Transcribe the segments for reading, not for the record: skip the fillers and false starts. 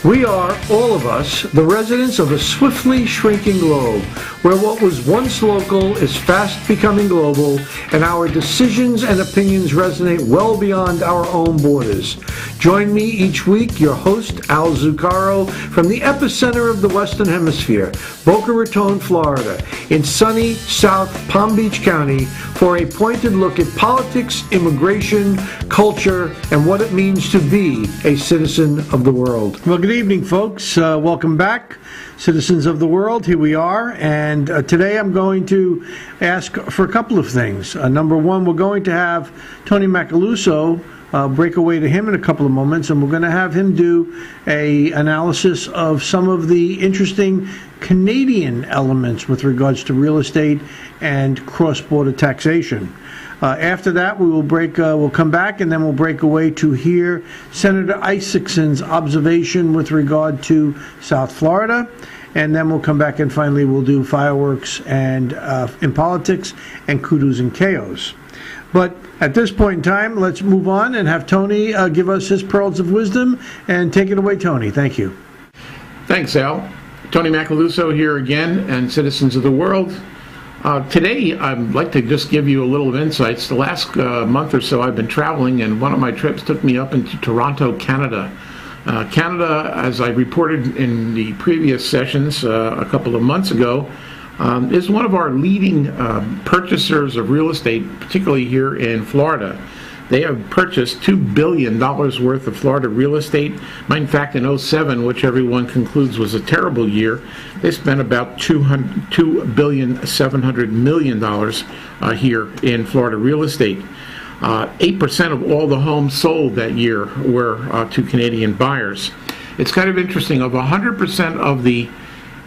We are, all of us, the residents of a swiftly shrinking globe, where what was once local is fast becoming global, and our decisions and opinions resonate well beyond our own borders. Join me each week, your host, Al Zucaro, from the epicenter of the Western Hemisphere, Boca Raton, Florida, in sunny South Palm Beach County, for a pointed look at politics, immigration, culture, and what it means to be a citizen of the world. Well, good evening, folks. Welcome back, citizens of the world. Here we are, and today I'm going to ask for a couple of things. Number one, we're going to have Tony Macaluso break away to him in a couple of moments, and we're going to have him do a analysis of some of the interesting Canadian elements with regards to real estate and cross-border taxation. After that, we'll come back, and then we'll break away to hear Senator Isaacson's observation with regard to South Florida, and then we'll come back and finally we'll do fireworks and in politics and kudos and chaos. But at this point in time, let's move on and have Tony give us his pearls of wisdom, and take it away, Tony. Thank you. Thanks, Al. Tony Macaluso here again, and citizens of the world. Today, I'd like to just give you a little of insights. The last month or so, I've been traveling, and one of my trips took me up into Toronto, Canada. Canada, as I reported in the previous sessions a couple of months ago, is one of our leading purchasers of real estate, particularly here in Florida. They have purchased $2 billion worth of Florida real estate. In fact, in 2007, which everyone concludes was a terrible year, they spent about $2.7 billion here in Florida real estate. 8% of all the homes sold that year were to Canadian buyers. It's kind of interesting. Of 100% of the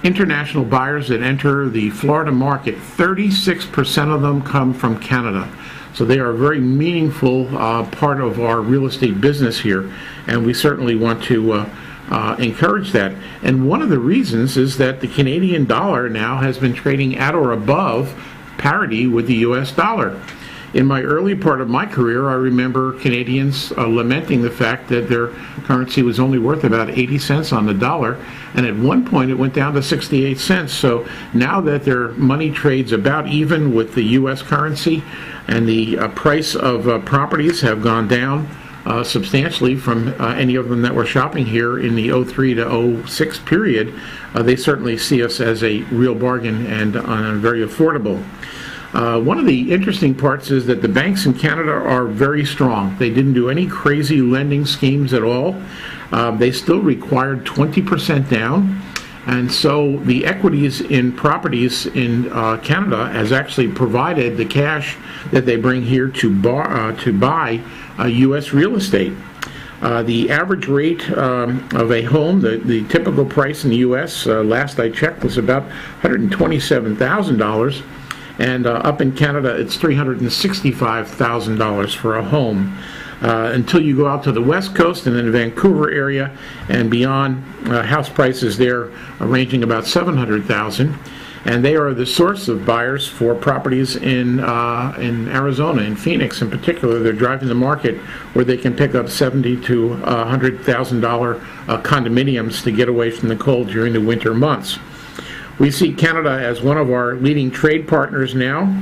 international buyers that enter the Florida market, 36% of them come from Canada. So they are a very meaningful part of our real estate business here, and we certainly want to encourage that. And one of the reasons is that the Canadian dollar now has been trading at or above parity with the U.S. dollar. In my early part of my career, I remember Canadians lamenting the fact that their currency was only worth about 80 cents on the dollar, and at one point it went down to 68 cents. So now that their money trades about even with the U.S. currency, and the price of properties have gone down substantially from any of them that were shopping here in the 03 to 06 period, they certainly see us as a real bargain and very affordable. One of the interesting parts is that the banks in Canada are very strong. They didn't do any crazy lending schemes at all. They still required 20% down. And so the equities in properties in Canada has actually provided the cash that they bring here to buy U.S. real estate. The average rate of a home, the typical price in the U.S., last I checked, was about $127,000. And up in Canada, it's $365,000 for a home. Until you go out to the West Coast and then the Vancouver area and beyond, house prices there are ranging about $700,000, and they are the source of buyers for properties in Arizona, in Phoenix in particular. They're driving the market where they can pick up $70,000 to $100,000 condominiums to get away from the cold during the winter months. We see Canada as one of our leading trade partners now.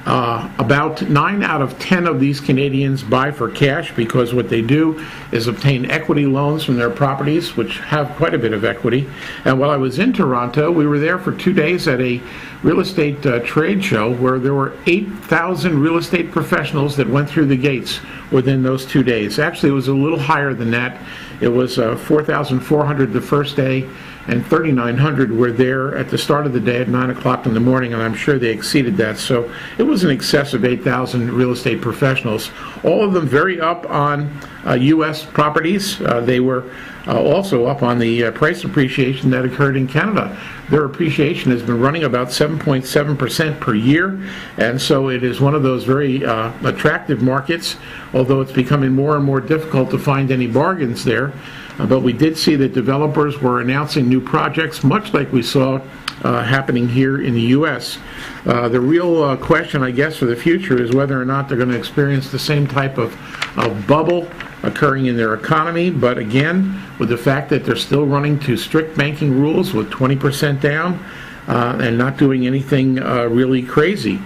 About 9 out of 10 of these Canadians buy for cash because what they do is obtain equity loans from their properties, which have quite a bit of equity. And while I was in Toronto, we were there for 2 days at a real estate trade show where there were 8,000 real estate professionals that went through the gates within those 2 days. Actually, it was a little higher than that. It was 4,400 the first day, and 3,900 were there at the start of the day at 9 o'clock in the morning, and I'm sure they exceeded that. So it was in excess of 8,000 real estate professionals, all of them very up on U.S. properties. They were also up on the price appreciation that occurred in Canada. Their appreciation has been running about 7.7% per year, and so it is one of those very attractive markets, although it's becoming more and more difficult to find any bargains there. But we did see that developers were announcing new projects, much like we saw happening here in the U.S. The real question, I guess, for the future is whether or not they're going to experience the same type of of bubble occurring in their economy, but again, with the fact that they're still running to strict banking rules with 20% down and not doing anything really crazy.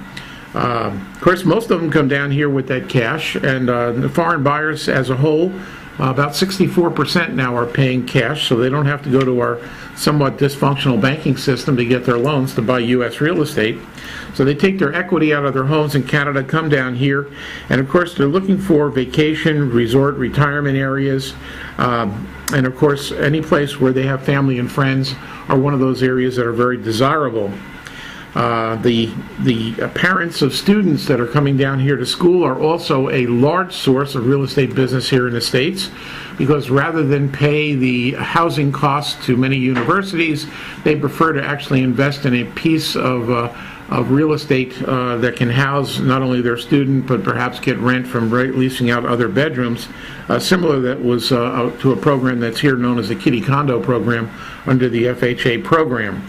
Of course, most of them come down here with that cash, and the foreign buyers as a whole, about 64% now are paying cash, so they don't have to go to our somewhat dysfunctional banking system to get their loans to buy U.S. real estate. So they take their equity out of their homes in Canada, come down here, and of course they're looking for vacation, resort, retirement areas, and of course any place where they have family and friends are one of those areas that are very desirable. The parents of students that are coming down here to school are also a large source of real estate business here in the States, because rather than pay the housing costs to many universities, they prefer to actually invest in a piece of real estate that can house not only their student, but perhaps get rent from leasing out other bedrooms. Similar that was to a program that's here known as the Kitty Condo program under the FHA program.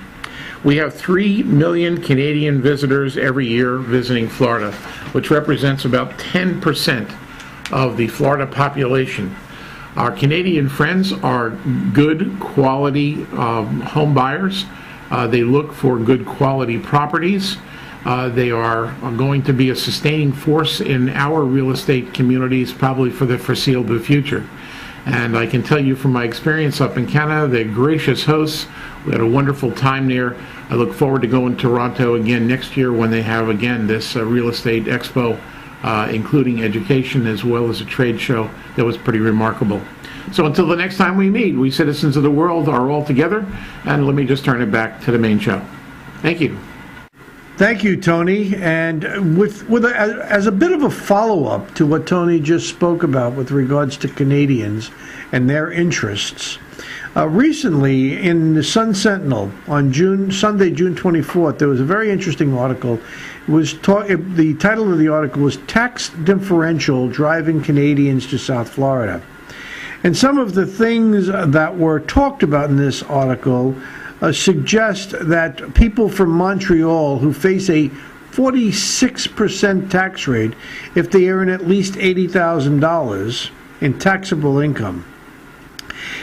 We have 3 million Canadian visitors every year visiting Florida, which represents about 10% of the Florida population. Our Canadian friends are good quality home buyers. They look for good quality properties. They are going to be a sustaining force in our real estate communities probably for the foreseeable future. And I can tell you from my experience up in Canada, they're gracious hosts. We had a wonderful time there. I look forward to going to Toronto again next year when they have again this real estate expo, including education as well as a trade show that was pretty remarkable. So until the next time we meet, we citizens of the world are all together, and let me just turn it back to the main show. Thank you. Thank you, Tony. And as a bit of a follow-up to what Tony just spoke about with regards to Canadians and their interests, recently in the Sun Sentinel on Sunday, June 24th, there was a very interesting article. The title of the article was "Tax Differential Driving Canadians to South Florida." And some of the things that were talked about in this article suggest that people from Montreal who face a 46% tax rate if they earn at least $80,000 in taxable income.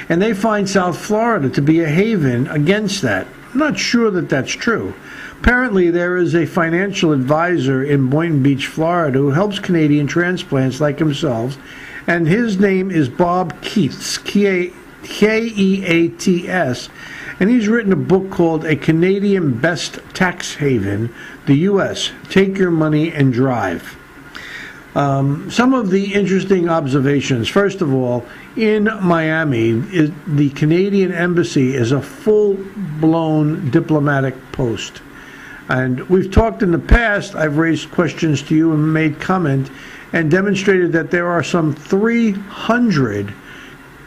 And they find South Florida to be a haven against that. I'm not sure that that's true. Apparently, there is a financial advisor in Boynton Beach, Florida, who helps Canadian transplants like himself, and his name is Bob Keats, Keats, and he's written a book called A Canadian Best Tax Haven, the U.S. Take Your Money and Drive. Some of the interesting observations. First of all, in Miami, the Canadian Embassy is a full-blown diplomatic post. And we've talked in the past, I've raised questions to you and made comment and demonstrated that there are some 300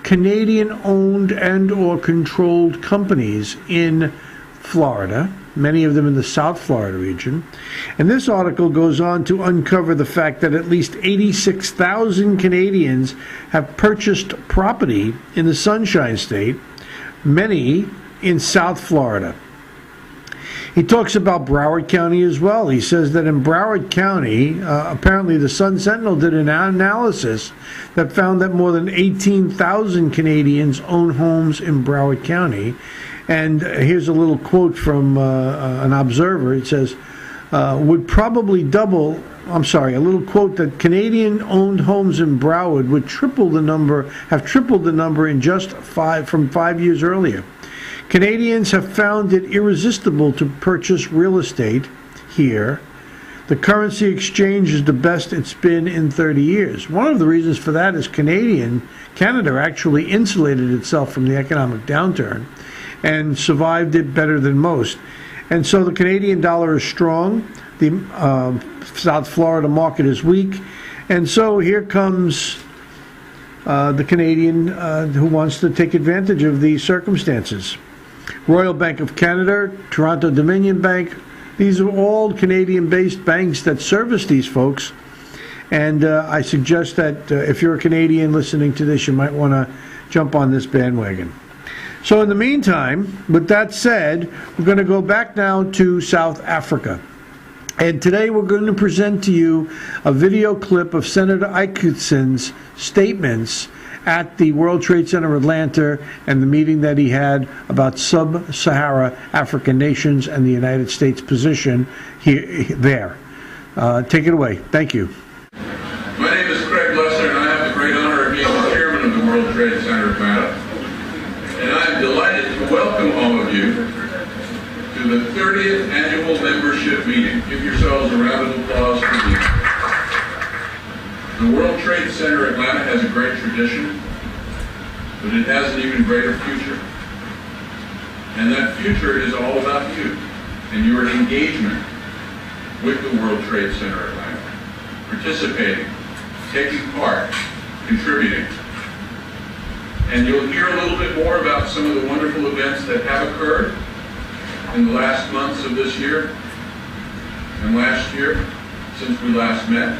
Canadian-owned and or controlled companies in Florida, many of them in the South Florida region. And this article goes on to uncover the fact that at least 86,000 Canadians have purchased property in the Sunshine State, many in South Florida. He talks about Broward County as well. He says that in Broward County, apparently the Sun Sentinel did an analysis that found that more than 18,000 Canadians own homes in Broward County. And here's a little quote from an observer. It says, would probably double, a little quote that Canadian-owned homes in Broward would have tripled the number in just from 5 years earlier. Canadians have found it irresistible to purchase real estate here. The currency exchange is the best it's been in 30 years. One of the reasons for that is Canada actually insulated itself from the economic downturn and survived it better than most. And so the Canadian dollar is strong. The South Florida market is weak. And so here comes the Canadian who wants to take advantage of these circumstances. Royal Bank of Canada, Toronto Dominion Bank, these are all Canadian-based banks that service these folks. And I suggest that if you're a Canadian listening to this, you might want to jump on this bandwagon. So in the meantime, with that said, we're going to go back now to South Africa. And today we're going to present to you a video clip of Senator Eichhorn's statements at the World Trade Center Atlanta and the meeting that he had about sub-Sahara African nations and the United States position there. Take it away. Thank you. My name is Craig Lesser, and I have the great honor of being the chairman of the World Trade Center Atlanta. And I am delighted to welcome all of you to the 30th annual membership meeting. Give yourselves a round of applause for me. The World Trade Center Atlanta has a great tradition, but it has an even greater future. And that future is all about you and your engagement with the World Trade Center Atlanta, participating, taking part, contributing. And you'll hear a little bit more about some of the wonderful events that have occurred in the last months of this year and last year since we last met.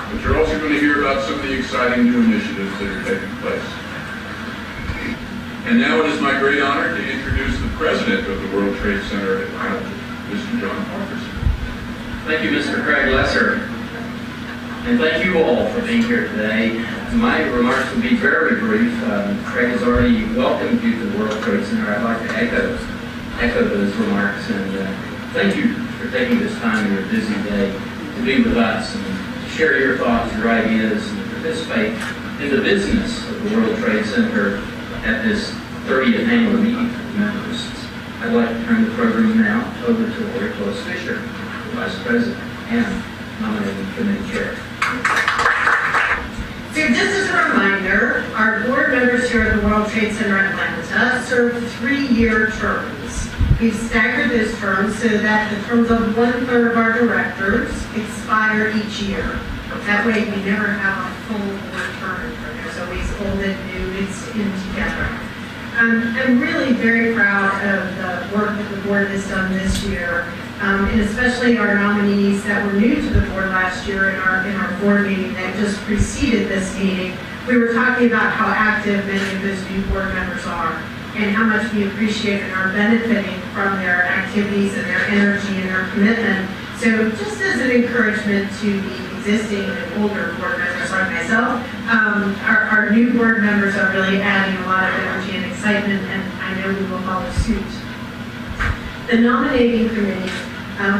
But you're also going to hear about some of the exciting new initiatives that are taking place. And now it is my great honor to introduce the president of the World Trade Center Atlanta, Mr. John Parkinson. Thank you, Mr. Craig Lesser. And thank you all for being here today. My remarks will be very brief. Craig has already welcomed you to the World Trade Center. I'd like to echo those remarks and thank you for taking this time in your busy day to be with us and to share your thoughts, your ideas, and participate in the business of the World Trade Center at this 30th annual meeting of members. I'd like to turn the program now over to Lori Close-Fisher, Vice President and nominating committee chair. So just as a reminder, our board members here at the World Trade Center Atlanta serve 3-year terms. We've staggered those terms so that the terms of 1/3 of our directors expire each year. That way we never have a full board term. There's always old and new mixed in together. I'm really very proud of the work that the board has done this year. And especially our nominees that were new to the board last year in our board meeting that just preceded this meeting. We were talking about how active many of those new board members are and how much we appreciate and are benefiting from their activities and their energy and their commitment. So just as an encouragement to the existing and older board members like myself, our new board members are really adding a lot of energy and excitement, and I know we will follow suit. The nominating committee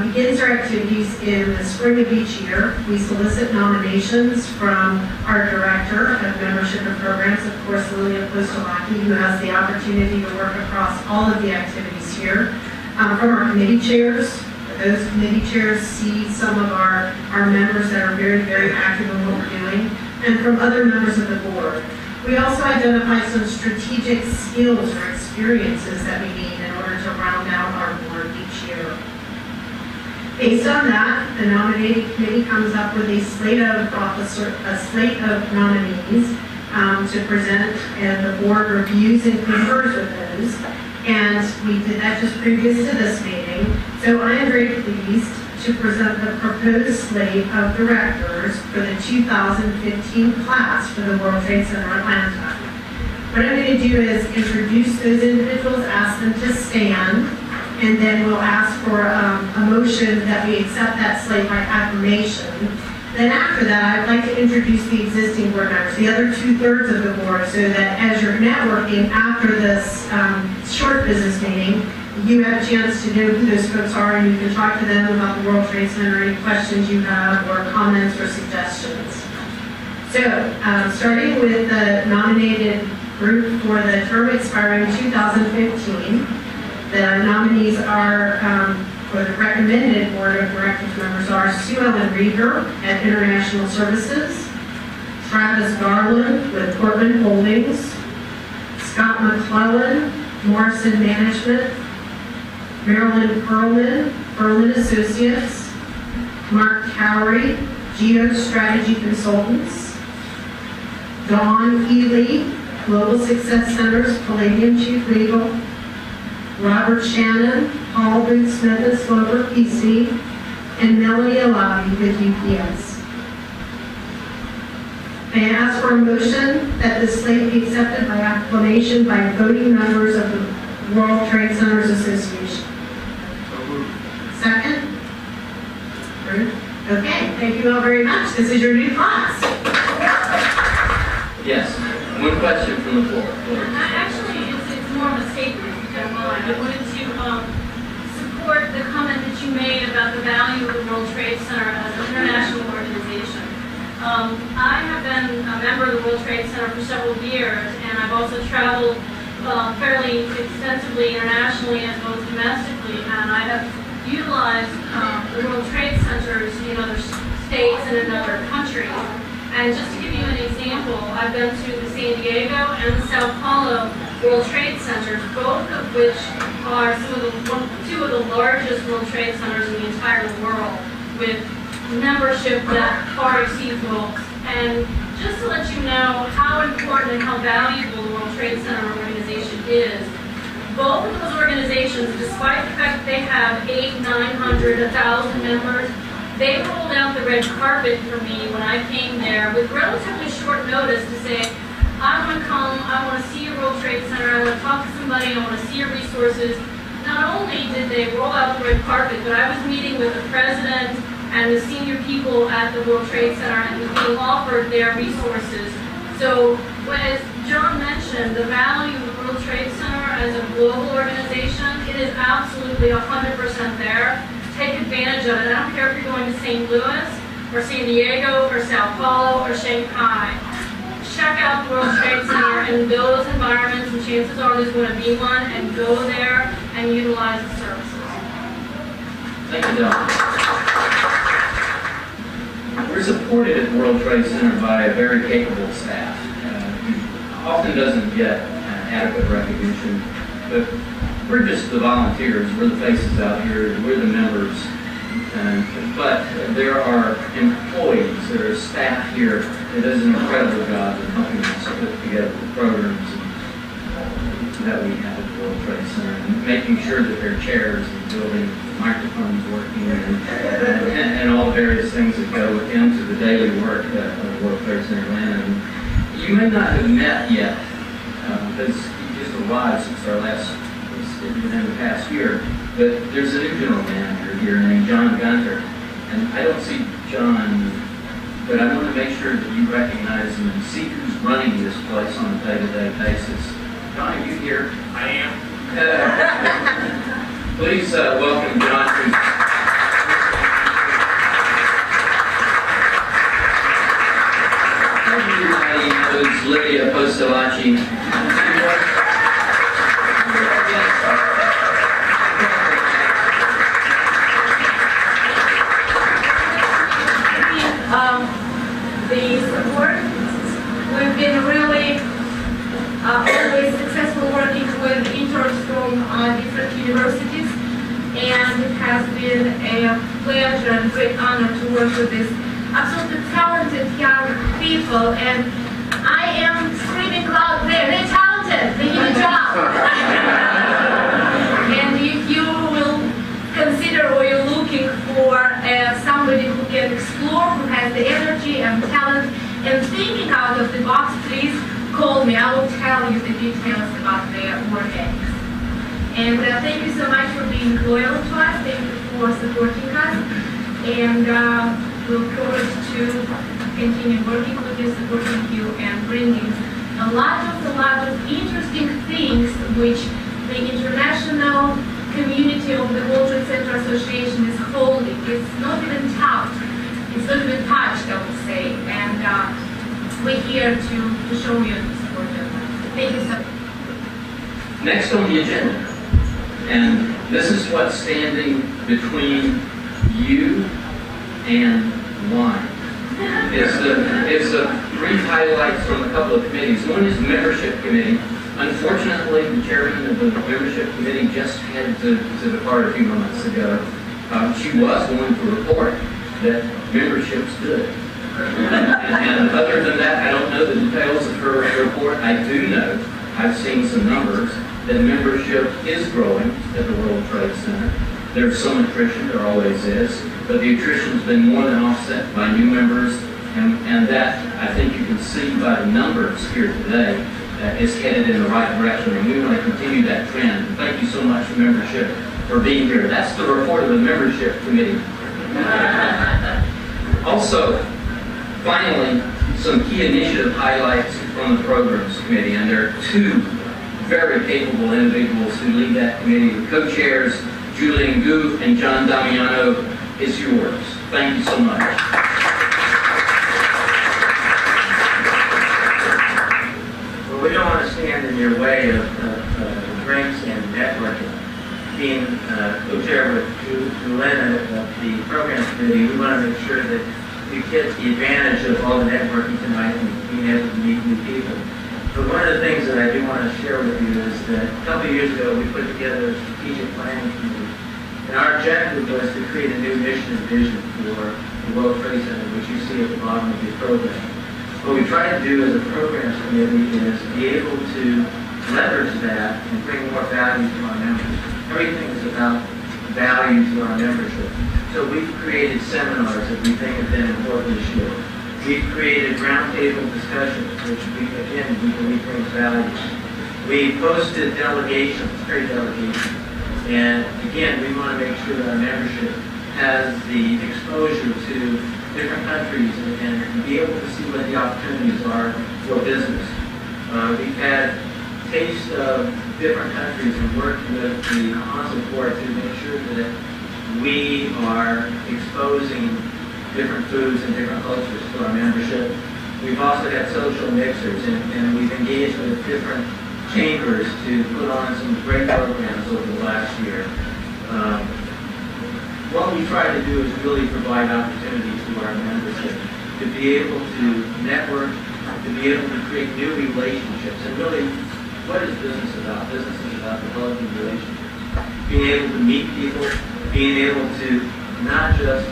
begins our activities in the spring of each year. We solicit nominations from our director of membership and programs, of course, Lilia Postolaki, who has the opportunity to work across all of the activities here. From our committee chairs, those committee chairs see some of our members that are very, very active in what we're doing, and from other members of the board. We also identify some strategic skills or experiences that we need in order to round out our board each year. Based on that, the nominating committee comes up with a slate of nominees to present, and the board reviews and confers with those. And we did that just previous to this meeting. So I am very pleased to present the proposed slate of directors for the 2015 class for the World Trade Center Atlanta. What I'm going to do is introduce those individuals, ask them to stand, and then we'll ask for a motion that we accept that slate by acclamation. Then after that, I'd like to introduce the existing board members, the other 2/3 of the board, so that as you're networking after this short business meeting, you have a chance to know who those folks are, and you can talk to them about the World Trade Center, any questions you have, or comments or suggestions. So, starting with the nominated group for the term expiring 2015, the nominees are, for the recommended board of directors members are Sue Ellen Rieger at International Services, Travis Garland with Portland Holdings, Scott McClellan, Morrison Management, Marilyn Perlman Associates, Mark Cowrie, Geostrategy Consultants, Dawn Ely, Global Success Centers, Palladium Chief Legal, Robert Shannon, Paul Booth Smith and Slover, PC, and Melanie Alabi with UPS. May I ask for a motion that the slate be accepted by acclamation by voting members of the World Trade Centers Association? Second? Okay, thank you all very much. This is your new class. Yes, one question from the floor. Actually, it's more of a statement, if you don't mind. I wanted to support the comment that you made about the value of the World Trade Center as an international organization. I have been a member of the World Trade Center for several years, and I've also traveled fairly extensively internationally as well as domestically, and I have utilized the World Trade Centers in other states and in other countries. And just to give you an example, I've been to the San Diego and the Sao Paulo World Trade Centers, both of which are two of the largest World Trade Centers in the entire world, with membership that far exceeds most. And just to let you know how important and how valuable the World Trade Center organization is, both of those organizations, despite the fact that they have 800, 900, 1,000 members, they rolled out the red carpet for me when I came there with relatively short notice to say, I want to come, I want to see your World Trade Center, I want to talk to somebody, I want to see your resources. Not only did they roll out the red carpet, but I was meeting with the president and the senior people at the World Trade Center and being offered their resources. So, as John mentioned, the value of the World Trade Center as a global organization, it is absolutely 100% there. Take advantage of it. I don't care if you're going to St. Louis, or San Diego, or Sao Paulo, or Shanghai. Check out the World Trade Center in those environments, and chances are there's going to be one, and go there and utilize the services. Thank you, Don. We're supported at the World Trade Center by a very capable staff. Who often doesn't get adequate recognition, but we're just the volunteers. We're the faces out here. We're the members. But there are employees, there are staff here that does an incredible job of helping us put together the programs that we have at the World Trade Center, and making sure that there are chairs and building, microphones working, and all the various things that go into the daily work of the World Trade Center Atlanta. And you may not have met yet, because you just arrived since our last within the past year, but there's a new general manager here named John Gunter, and I don't see John, but I want to make sure that you recognize him and see who's running this place on a day-to-day basis. John, are you here? I am. Please welcome John. Everybody knows Lydia Postalacci. The support, we've been really always successful working with interns from different universities, and it has been a pleasure and great honor to work with these absolutely talented young people. And I am screaming loud there, they're talented, they need a job. And if you will consider or you're looking for somebody who can explore, who has the energy and talent and thinking out of the box, please call me. I will tell you the details about their work ethics. And thank you so much for being loyal to us. Thank you for supporting us. And we look forward to continue working with you, supporting you, and bringing a lot of interesting things which the international community of the World Trade Center Association is holding. It's not even touched. It's not even touched, I would say. And we're here to show you and support you. Thank you so much. Next on the agenda, and this is what's standing between you and wine. It's the brief highlights from a couple of committees. One is the membership committee. Unfortunately, the chairman of the membership committee just had to depart a few moments ago. She was going to report that membership's good. And other than that, I don't know the details of her report. I do know, I've seen some numbers, that membership is growing at the World Trade Center. There's some attrition, there always is, but the attrition's been more than offset by new members, and that, I think you can see by the numbers here today, is headed in the right direction, and we want to continue that trend. Thank you so much, membership, for being here. That's the report of the membership committee. Also, finally, some key initiative highlights from the Programs Committee, and there are two very capable individuals who lead that committee, the co-chairs, Julian Gu and John Damiano. It's yours. Thank you so much. Well, we don't want to stand in your way of drinks and networking. Being co-chair with Julian of the Programs Committee, we want to make sure that we get the advantage of all the networking tonight and being able to meet new people. But one of the things that I do want to share with you is that a couple of years ago we put together a strategic planning committee. And our objective was to create a new mission and vision for the World Trade Center, which you see at the bottom of your program. What we try to do as a programs committee is be able to leverage that and bring more value to our members. Everything is about value to our membership. So we've created seminars that we think have been important this year. We've created roundtable discussions, which we believe brings value. We posted delegations, trade delegations. And again, we want to make sure that our membership has the exposure to different countries and be able to see what the opportunities are for business. We've had taste of different countries and worked with the consul board to make sure that we are exposing different foods and different cultures to our membership. We've also had social mixers, and we've engaged with different chambers to put on some great programs over the last year. What we try to do is really provide opportunities to our membership to be able to network, to be able to create new relationships. And really, what is business about? Business is about developing relationships. Being able to meet people, being able to not just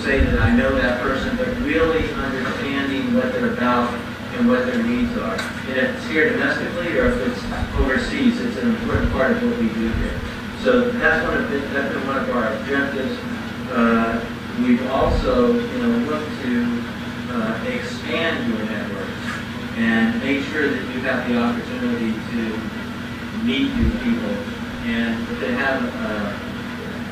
say that I know that person, but really understanding what they're about and what their needs are. And if it's here domestically or if it's overseas, it's an important part of what we do here. So that's been one of our objectives. We've also looked to expand your networks and make sure that you have the opportunity to meet new people and to have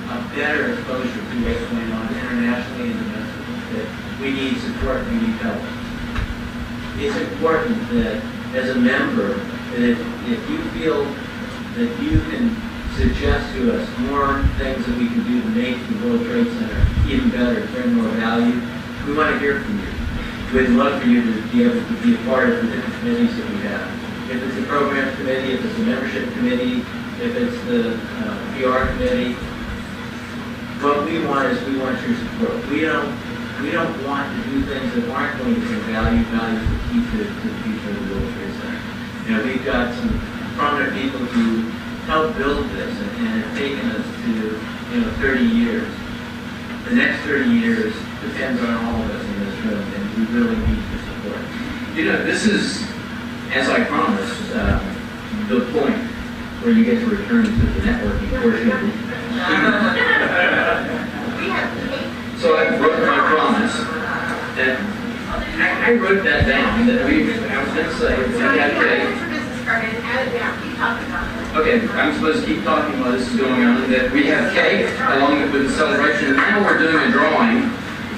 a better exposure to what's going on internationally and domestically. That we need support, we need help. It's important that as a member, that if you feel that you can suggest to us more things that we can do to make the World Trade Center even better, bring more value, we want to hear from you. We'd love for you to be able to be a part of the different committees that we have. If it's a programs committee, if it's a membership committee, if it's the PR committee, what we want is we want your support. We don't want to do things that aren't going to bring value. Value is the key to the future of the World Trade Center. We've got some prominent people who helped build this, and it's taken us to 30 years. The next 30 years depends on all of us in this room, and we really need your support. This is, as I promised, the point where you get to return to the networking portion of the So I wrote my promise, and I wrote that down, that I was going to say, we got cake. Okay, I'm supposed to keep talking while this is going on, that we have cake along with the celebration, and now we're doing a drawing.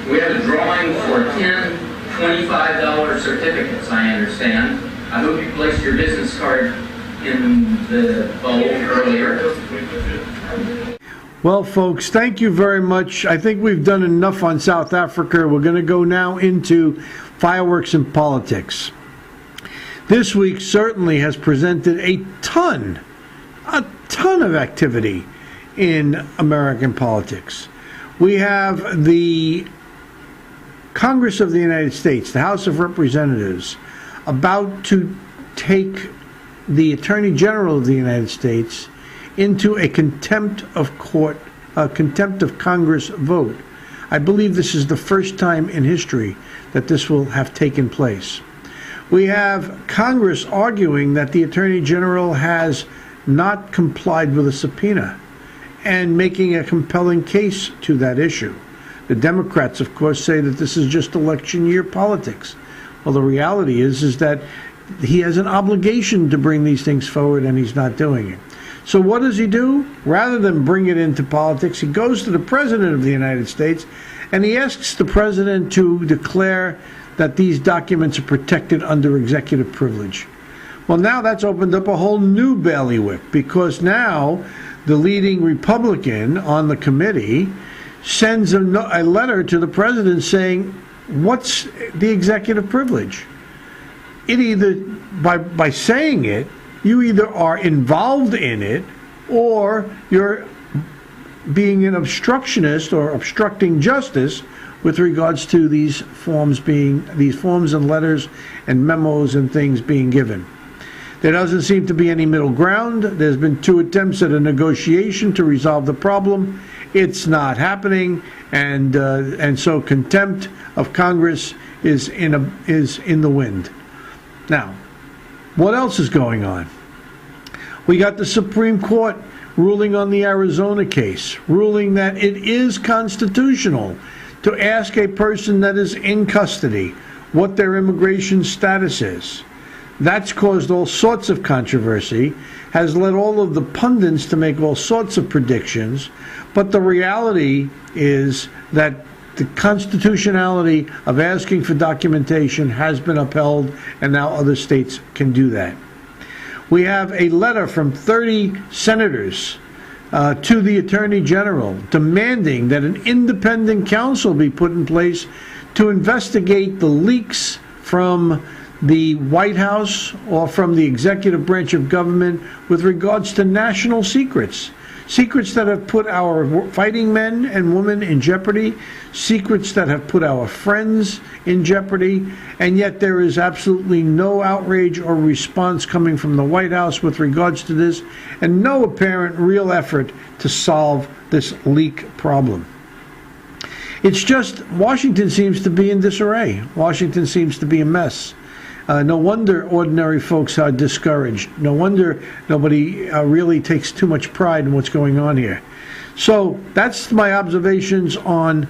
We have a drawing for 10 $25 certificates, I understand. I hope you placed your business card in the bowl earlier. Well, folks, thank you very much. I think we've done enough on South Africa. We're going to go now into fireworks and politics. This week certainly has presented a ton of activity in American politics. We have the Congress of the United States, the House of Representatives, about to take the Attorney General of the United States into a contempt of Congress vote. I believe this is the first time in history that this will have taken place. We have Congress arguing that the Attorney General has not complied with a subpoena and making a compelling case to that issue. The Democrats, of course, say that this is just election year politics. Well, the reality is that he has an obligation to bring these things forward, and he's not doing it. So what does he do? Rather than bring it into politics, he goes to the President of the United States and he asks the president to declare that these documents are protected under executive privilege. Well, now that's opened up a whole new bailiwick, because now the leading Republican on the committee sends a letter to the president saying, what's the executive privilege? It either, by saying it, you either are involved in it, or you're being an obstructionist or obstructing justice with regards to these forms and letters and memos and things being given. There doesn't seem to be any middle ground. There's been 2 attempts at a negotiation to resolve the problem. It's not happening, and so contempt of Congress is in the wind. Now, what else is going on? We got the Supreme Court ruling on the Arizona case, ruling that it is constitutional to ask a person that is in custody what their immigration status is. That's caused all sorts of controversy, has led all of the pundits to make all sorts of predictions, but the reality is that the constitutionality of asking for documentation has been upheld, and now other states can do that. We have a letter from 30 senators to the Attorney General demanding that an independent counsel be put in place to investigate the leaks from the White House or from the executive branch of government with regards to national secrets. Secrets that have put our fighting men and women in jeopardy, secrets that have put our friends in jeopardy, and yet there is absolutely no outrage or response coming from the White House with regards to this, and no apparent real effort to solve this leak problem. It's just Washington seems to be in disarray. Washington seems to be a mess. No wonder ordinary folks are discouraged. No wonder nobody really takes too much pride in what's going on here. So that's my observations on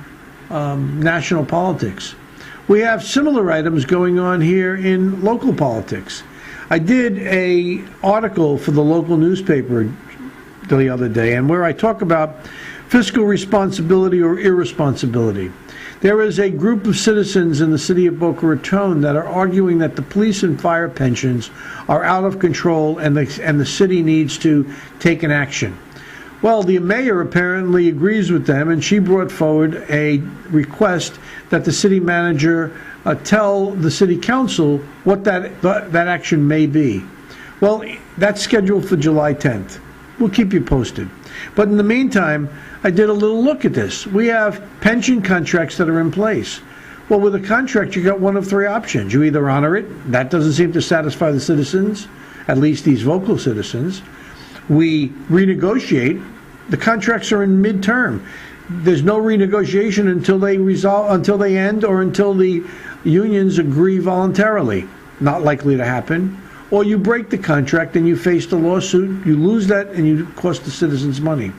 national politics. We have similar items going on here in local politics. I did an article for the local newspaper the other day, and where I talk about fiscal responsibility or irresponsibility. There is a group of citizens in the city of Boca Raton that are arguing that the police and fire pensions are out of control and the city needs to take an action. Well, the mayor apparently agrees with them, and she brought forward a request that the city manager tell the city council what that action may be. Well, that's scheduled for July 10th. We'll keep you posted. But in the meantime, I did a little look at this. We have pension contracts that are in place. Well, with a contract, you got one of 3 options. You either honor it. That doesn't seem to satisfy the citizens, at least these vocal citizens. We renegotiate. The contracts are in midterm. There's no renegotiation until they end, or until the unions agree voluntarily. Not likely to happen. Or you break the contract and you face the lawsuit. You lose that and you cost the citizens money.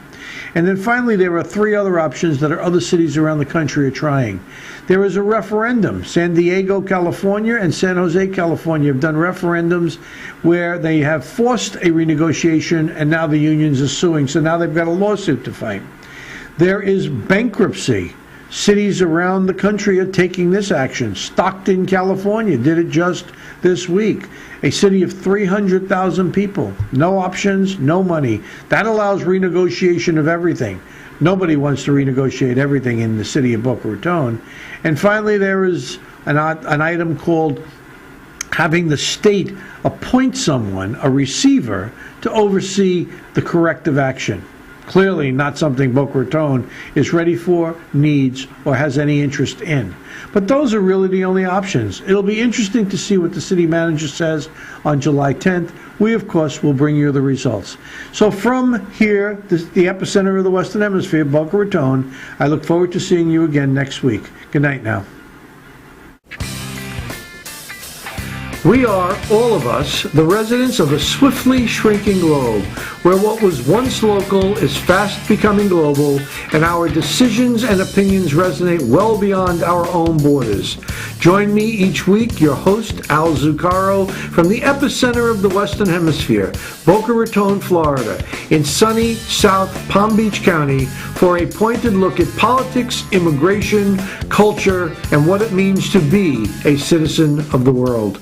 And then finally, there are 3 other options that other cities around the country are trying. There is a referendum. San Diego, California, and San Jose, California have done referendums where they have forced a renegotiation, and now the unions are suing. So now they've got a lawsuit to fight. There is bankruptcy. Cities around the country are taking this action. Stockton, California did it just this week. A city of 300,000 people. No options, no money. That allows renegotiation of everything. Nobody wants to renegotiate everything in the city of Boca Raton. And finally, there is an item called having the state appoint someone, a receiver, to oversee the corrective action. Clearly not something Boca Raton is ready for, needs, or has any interest in. But those are really the only options. It'll be interesting to see what the city manager says on July 10th. We, of course, will bring you the results. So from here, the epicenter of the Western Hemisphere, Boca Raton, I look forward to seeing you again next week. Good night now. We are, all of us, the residents of a swiftly shrinking globe, where what was once local is fast becoming global, and our decisions and opinions resonate well beyond our own borders. Join me each week, your host, Al Zucaro, from the epicenter of the Western Hemisphere, Boca Raton, Florida, in sunny South Palm Beach County, for a pointed look at politics, immigration, culture, and what it means to be a citizen of the world.